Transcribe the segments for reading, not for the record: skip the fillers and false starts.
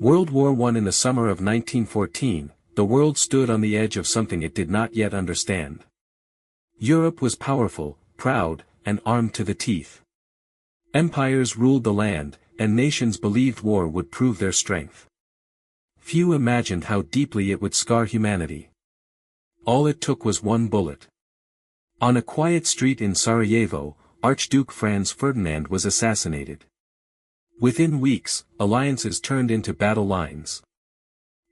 World War I. In the summer of 1914, the world stood on the edge of something it did not yet understand. Europe was powerful, proud, and armed to the teeth. Empires ruled the land, and nations believed war would prove their strength. Few imagined how deeply it would scar humanity. All it took was one bullet. On a quiet street in Sarajevo, Archduke Franz Ferdinand was assassinated. Within weeks, alliances turned into battle lines.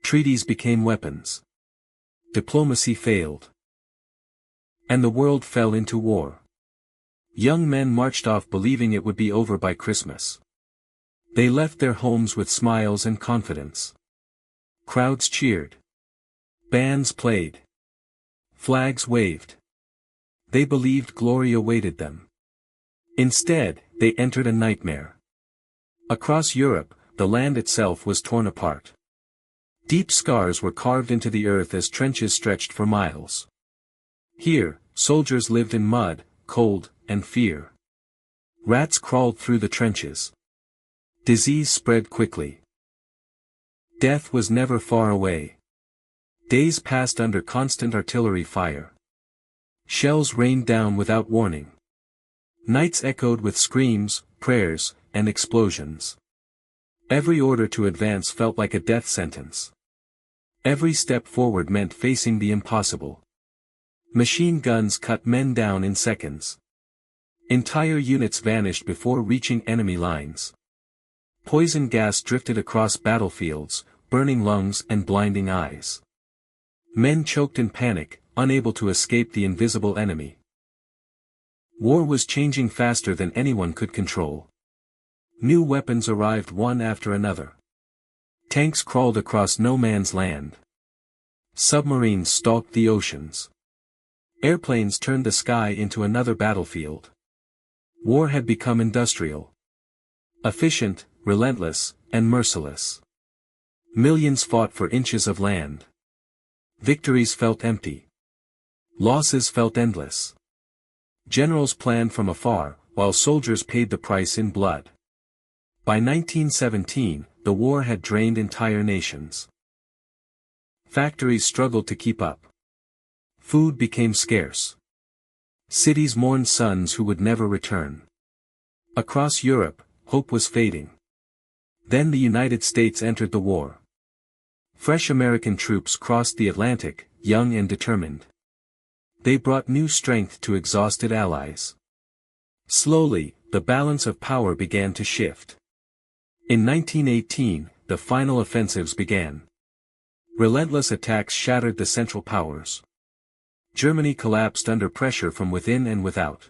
Treaties became weapons. Diplomacy failed. And the world fell into war. Young men marched off believing it would be over by Christmas. They left their homes with smiles and confidence. Crowds cheered. Bands played. Flags waved. They believed glory awaited them. Instead, they entered a nightmare. Across Europe, the land itself was torn apart. Deep scars were carved into the earth as trenches stretched for miles. Here, soldiers lived in mud, cold, and fear. Rats crawled through the trenches. Disease spread quickly. Death was never far away. Days passed under constant artillery fire. Shells rained down without warning. Nights echoed with screams, prayers, and explosions. Every order to advance felt like a death sentence. Every step forward meant facing the impossible. Machine guns cut men down in seconds. Entire units vanished before reaching enemy lines. Poison gas drifted across battlefields, burning lungs and blinding eyes. Men choked in panic, unable to escape the invisible enemy. War was changing faster than anyone could control. New weapons arrived one after another. Tanks crawled across no man's land. Submarines stalked the oceans. Airplanes turned the sky into another battlefield. War had become industrial. Efficient, relentless, and merciless. Millions fought for inches of land. Victories felt empty. Losses felt endless. Generals planned from afar, while soldiers paid the price in blood. By 1917, the war had drained entire nations. Factories struggled to keep up. Food became scarce. Cities mourned sons who would never return. Across Europe, hope was fading. Then the United States entered the war. Fresh American troops crossed the Atlantic, young and determined. They brought new strength to exhausted allies. Slowly, the balance of power began to shift. In 1918, the final offensives began. Relentless attacks shattered the Central Powers. Germany collapsed under pressure from within and without.